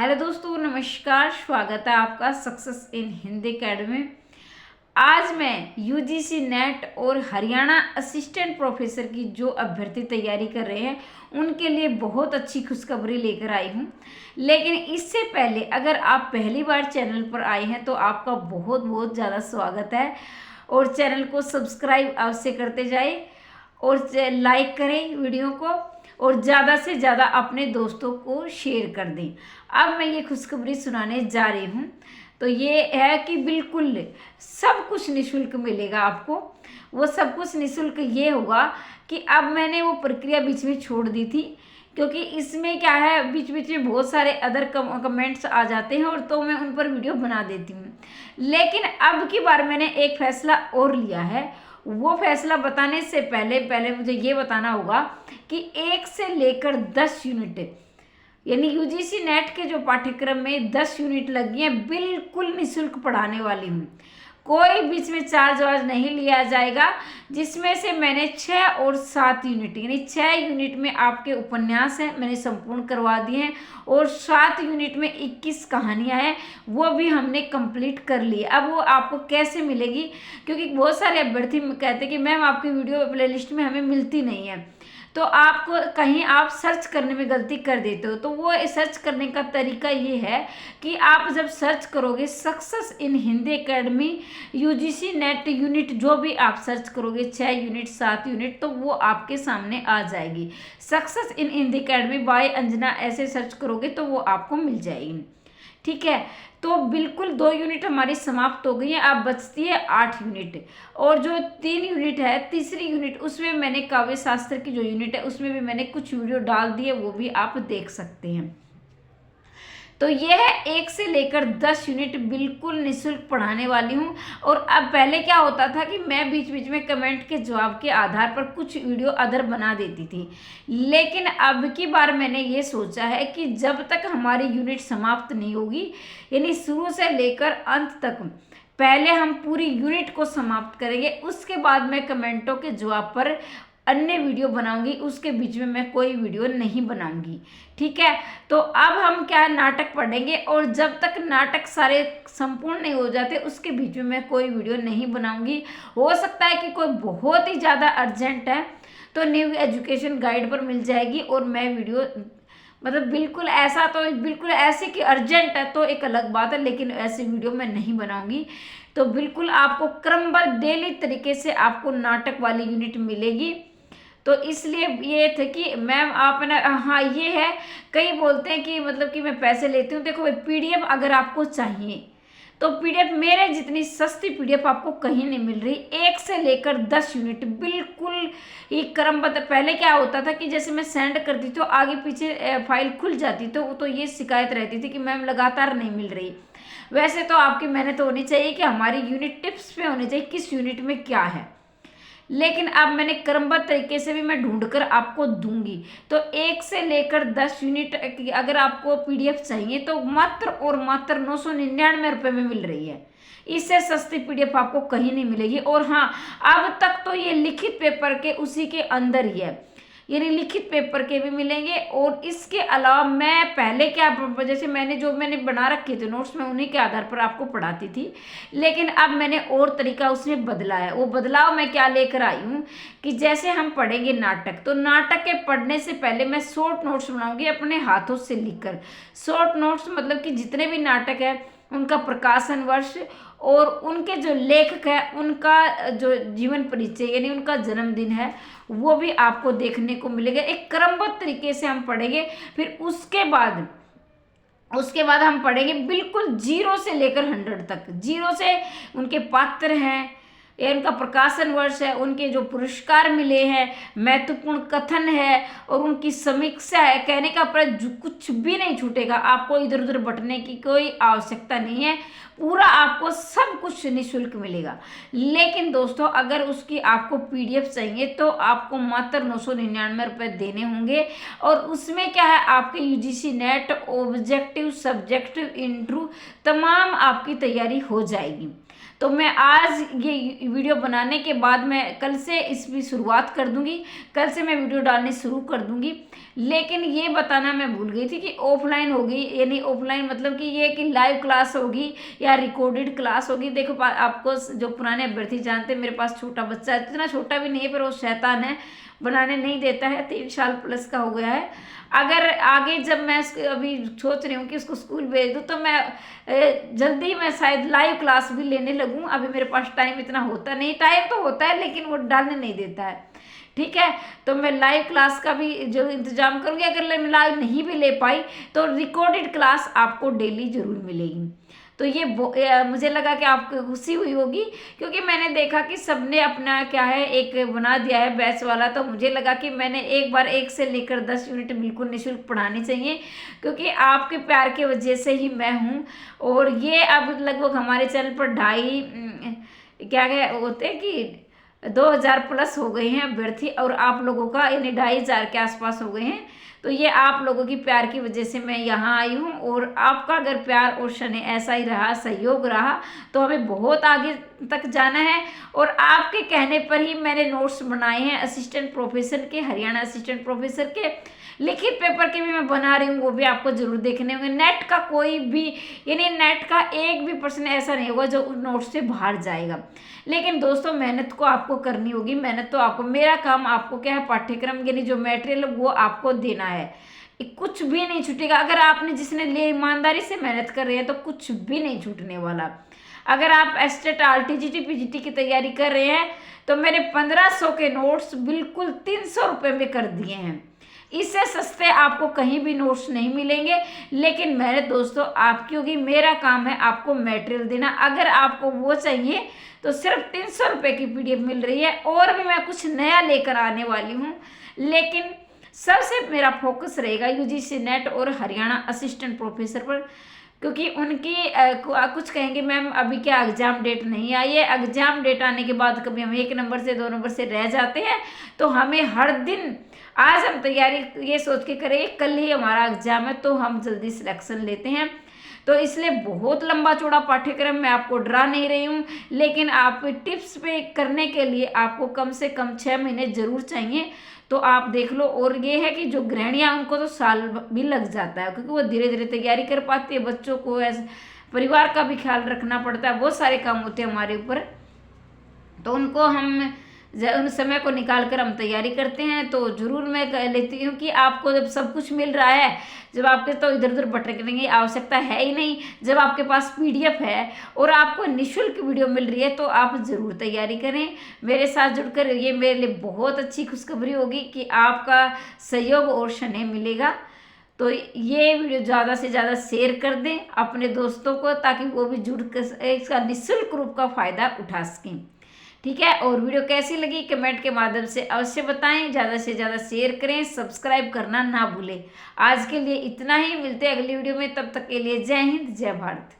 Hello दोस्तों, नमस्कार। स्वागत है आपका सक्सेस इन हिंदी अकेडमी में। आज मैं यूजीसी नेट और हरियाणा असिस्टेंट प्रोफेसर की जो अभ्यर्थी तैयारी कर रहे हैं उनके लिए बहुत अच्छी खुशखबरी लेकर आई हूं। लेकिन इससे पहले अगर आप पहली बार चैनल पर आए हैं तो आपका बहुत बहुत ज़्यादा स्वागत है और चैनल को सब्सक्राइब अवश्य करते जाए और लाइक करें वीडियो को और ज़्यादा से ज़्यादा अपने दोस्तों को शेयर कर दें। अब मैं ये खुशखबरी सुनाने जा रही हूँ। तो ये है कि बिल्कुल सब कुछ निःशुल्क मिलेगा आपको। वो सब कुछ निःशुल्क ये होगा कि अब मैंने वो प्रक्रिया बीच में छोड़ दी थी, क्योंकि इसमें क्या है, बीच बीच में बहुत सारे अदर कमेंट्स आ जाते हैं और तो मैं उन पर वीडियो बना देती हूँ। लेकिन अब की बार मैंने एक फैसला और लिया है। वो फैसला बताने से पहले मुझे ये बताना होगा कि 1 से लेकर 10 यूनिट यानी यूजीसी नेट के जो पाठ्यक्रम में 10 यूनिट लगी हैं, बिल्कुल निःशुल्क पढ़ाने वाली हूँ। कोई बीच में चार्ज वार्ज नहीं लिया जाएगा। जिसमें से मैंने 6 और 7 यूनिट यानी 6 यूनिट में आपके उपन्यास हैं, मैंने संपूर्ण करवा दिए हैं और 7 यूनिट में 21 कहानियां हैं, वो भी हमने कंप्लीट कर ली। अब वो आपको कैसे मिलेगी, क्योंकि बहुत सारे अभ्यर्थी कहते हैं कि मैम आपकी वीडियो प्लेलिस्ट में हमें मिलती नहीं है, तो आपको कहीं आप सर्च करने में गलती कर देते हो। तो वो सर्च करने का तरीका ये है कि आप जब सर्च करोगे success in Hindi academy UGC net unit, जो भी आप सर्च करोगे 6 यूनिट 7 यूनिट, तो वो आपके सामने आ जाएगी। Success in Hindi academy by Anjana ऐसे सर्च करोगे तो वो आपको मिल जाएगी। ठीक है, तो बिल्कुल 2 यूनिट हमारी समाप्त हो गई है। अब बचती है 8 यूनिट और जो 3 यूनिट है, तीसरी यूनिट, उसमें मैंने काव्य शास्त्र की जो यूनिट है उसमें भी मैंने कुछ वीडियो डाल दिए, वो भी आप देख सकते हैं। तो ये है 1 से लेकर 10 यूनिट बिल्कुल निःशुल्क पढ़ाने वाली हूँ। और अब पहले क्या होता था कि मैं बीच बीच में कमेंट के जवाब के आधार पर कुछ वीडियो अदर बना देती थी। लेकिन अब की बार मैंने ये सोचा है कि जब तक हमारी यूनिट समाप्त नहीं होगी, यानी शुरू से लेकर अंत तक, पहले हम पूरी यूनिट को समाप्त करेंगे, उसके बाद मैं कमेंटों के जवाब पर अन्य वीडियो बनाऊंगी। उसके बीच में मैं कोई वीडियो नहीं बनाऊंगी। ठीक है, तो अब हम क्या नाटक पढ़ेंगे और जब तक नाटक सारे संपूर्ण नहीं हो जाते उसके बीच में मैं कोई वीडियो नहीं बनाऊंगी। हो सकता है कि कोई बहुत ही ज़्यादा अर्जेंट है तो न्यू एजुकेशन गाइड पर मिल जाएगी और मैं वीडियो मतलब बिल्कुल ऐसा, तो बिल्कुल ऐसे कि अर्जेंट है तो एक अलग बात है, लेकिन ऐसी वीडियो मैं नहीं बनाऊंगी। तो बिल्कुल आपको क्रमबद्ध डेली तरीके से आपको नाटक वाली यूनिट मिलेगी। तो इसलिए ये थे कि मैम आप ना, हाँ ये है, कई बोलते हैं कि मतलब कि मैं पैसे लेती हूँ। देखो भाई, पीडीएफ अगर आपको चाहिए तो पीडीएफ मेरे जितनी सस्ती पीडीएफ आपको कहीं नहीं मिल रही। 1 से लेकर 10 यूनिट बिल्कुल ही क्रमबद्ध। पहले क्या होता था कि जैसे मैं सेंड करती तो आगे पीछे फाइल खुल जाती, तो ये शिकायत रहती थी कि मैम लगातार नहीं मिल रही। वैसे तो आपकी मेहनत होनी चाहिए कि हमारी यूनिट टिप्स पे होनी चाहिए किस यूनिट में क्या है, लेकिन अब मैंने क्रमबद्ध तरीके से भी मैं ढूंढकर आपको दूंगी। तो 1 से लेकर 10 यूनिट अगर आपको पीडीएफ चाहिए तो मात्र और मात्र 999 रुपये में मिल रही है। इससे सस्ती पीडीएफ आपको कहीं नहीं मिलेगी। और हाँ, अब तक तो ये लिखित पेपर के उसी के अंदर ही है, यानी लिखित पेपर के भी मिलेंगे। और इसके अलावा मैं पहले क्या, जैसे मैंने बना रखे थे नोट्स, में उन्हीं के आधार पर आपको पढ़ाती थी, लेकिन अब मैंने और तरीका उसमें बदला है। वो बदलाव मैं क्या लेकर आई हूँ कि जैसे हम पढ़ेंगे नाटक, तो नाटक के पढ़ने से पहले मैं शॉर्ट नोट्स बनाऊंगी अपने हाथों से लिखकर। शॉर्ट नोट्स मतलब कि जितने भी नाटक है उनका प्रकाशन वर्ष और उनके जो लेखक है उनका जो जीवन परिचय यानी उनका जन्मदिन है वो भी आपको देखने को मिलेगा। एक क्रमबद्ध तरीके से हम पढ़ेंगे। फिर उसके बाद हम पढ़ेंगे बिल्कुल 0 से लेकर 100 तक। 0 से उनके पात्र हैं, ये उनका प्रकाशन वर्ष है, उनके जो पुरस्कार मिले हैं, महत्वपूर्ण कथन है और उनकी समीक्षा है। कहने का प्रयास कुछ भी नहीं छूटेगा, आपको इधर उधर बटने की कोई आवश्यकता नहीं है। पूरा आपको सब कुछ निःशुल्क मिलेगा। लेकिन दोस्तों, अगर उसकी आपको पीडीएफ चाहिए तो आपको मात्र 999 रुपये देने होंगे। और उसमें क्या है, आपके UGC net, objective, subjective, interview तमाम आपकी तैयारी हो जाएगी। तो मैं आज ये वीडियो बनाने के बाद मैं कल से इसकी शुरुआत कर दूंगी, कल से मैं वीडियो डालने शुरू कर दूंगी। लेकिन ये बताना मैं भूल गई थी कि ऑफलाइन होगी, यानी ऑफलाइन मतलब कि ये कि लाइव क्लास होगी या रिकॉर्डेड क्लास होगी। देखो आपको जो पुराने अभ्यर्थी जानते हैं, मेरे पास छोटा बच्चा है, इतना छोटा भी नहीं है पर वो शैतान है, बनाने नहीं देता है, 3 साल प्लस का हो गया है। अगर आगे जब मैं अभी सोच रही हूँ कि उसको स्कूल भेज दूँ तो मैं जल्दी मैं शायद लाइव क्लास भी लेने लगूँ। अभी मेरे पास टाइम इतना होता नहीं, टाइम तो होता है लेकिन वो डालने नहीं देता है। ठीक है, तो मैं लाइव क्लास का भी जो इंतजाम करूँगी। अगर मैं लाइव नहीं भी ले पाई तो रिकॉर्डेड क्लास आपको डेली ज़रूर मिलेगी। तो ये मुझे लगा कि आपको खुशी हुई होगी, क्योंकि मैंने देखा कि सबने अपना क्या है एक बना दिया है बैच वाला। तो मुझे लगा कि मैंने एक बार 1 से लेकर 10 यूनिट बिल्कुल निःशुल्क पढ़ानी चाहिए, क्योंकि आपके प्यार की वजह से ही मैं हूँ। और ये अब लगभग हमारे चैनल पर 2.5 क्या होते हैं कि 2000 प्लस हो गए हैं अभ्यर्थी, और आप लोगों का यानी 2500 के आसपास हो गए हैं। तो ये आप लोगों की प्यार की वजह से मैं यहाँ आई हूँ। और आपका अगर प्यार और स्नेह ऐसा ही रहा, सहयोग रहा, तो हमें बहुत आगे तक जाना है। और आपके कहने पर ही मैंने नोट्स बनाए हैं असिस्टेंट प्रोफेसर के, हरियाणा असिस्टेंट प्रोफेसर के लिखित पेपर के भी मैं बना रही हूँ, वो भी आपको जरूर देखने होंगे। नेट का कोई भी यानी नेट का एक भी प्रश्न ऐसा नहीं होगा जो उन नोट्स से बाहर जाएगा। लेकिन दोस्तों मेहनत को आपको करनी होगी, मेहनत तो आपको, मेरा काम आपको क्या है, पाठ्यक्रम यानी जो मटेरियल वो आपको देना है, कुछ भी नहीं छूटेगा। अगर आपने जिसने लिए ईमानदारी से मेहनत कर रहे हैं तो कुछ भी नहीं छूटने वाला। अगर आप एस्टेट आरटीजीटी पीजीटी की तैयारी कर रहे हैं तो मैंने 1500 के नोट्स बिल्कुल 300 रुपये में कर दिए हैं। इससे सस्ते आपको कहीं भी नोट्स नहीं मिलेंगे। लेकिन मेरे दोस्तों आपकी होगी, मेरा काम है आपको मटेरियल देना। अगर आपको वो चाहिए तो सिर्फ 300 रुपये की पीडीएफ मिल रही है, और भी मैं कुछ नया लेकर आने वाली हूँ। लेकिन सबसे मेरा फोकस रहेगा यूजीसी नेट और हरियाणा असिस्टेंट प्रोफेसर पर, क्योंकि उनकी कुछ कहेंगे मैम अभी क्या एग्जाम डेट नहीं आई है। एग्जाम डेट आने के बाद कभी हम 1 नंबर से 2 नंबर से रह जाते हैं, तो हमें हर दिन आज हम तैयारी ये सोच के करें कल ही हमारा एग्जाम है, तो हम जल्दी सिलेक्शन लेते हैं। तो इसलिए बहुत लंबा चौड़ा पाठ्यक्रम मैं आपको डरा नहीं रही हूँ, लेकिन आप टिप्स पे करने के लिए आपको कम से कम 6 महीने जरूर चाहिए। तो आप देख लो। और ये है कि जो गृहिणियाँ उनको तो साल भी लग जाता है, क्योंकि वो धीरे धीरे तैयारी कर पाती है, बच्चों को ऐसे परिवार का भी ख्याल रखना पड़ता है, बहुत सारे काम होते हैं हमारे ऊपर। तो उनको हम उन समय को निकाल कर हम तैयारी करते हैं। तो जरूर मैं कह लेती हूँ कि आपको जब सब कुछ मिल रहा है, जब आपके तो इधर उधर भटकने की आवश्यकता है ही नहीं, जब आपके पास पीडीएफ है और आपको निःशुल्क वीडियो मिल रही है, तो आप ज़रूर तैयारी करें, मेरे साथ जुड़कर। ये मेरे लिए बहुत अच्छी खुशखबरी होगी कि आपका सहयोग और स्नेह मिलेगा। तो ये वीडियो ज़्यादा से ज़्यादा शेयर कर दें अपने दोस्तों को, ताकि वो भी जुड़ कर इसका निःशुल्क रूप का फ़ायदा उठा सकें। ठीक है, और वीडियो कैसी लगी कमेंट के माध्यम से अवश्य बताएं, ज़्यादा से ज़्यादा शेयर करें, सब्सक्राइब करना ना भूलें। आज के लिए इतना ही, मिलते हैं अगली वीडियो में, तब तक के लिए जय हिंद जय भारत।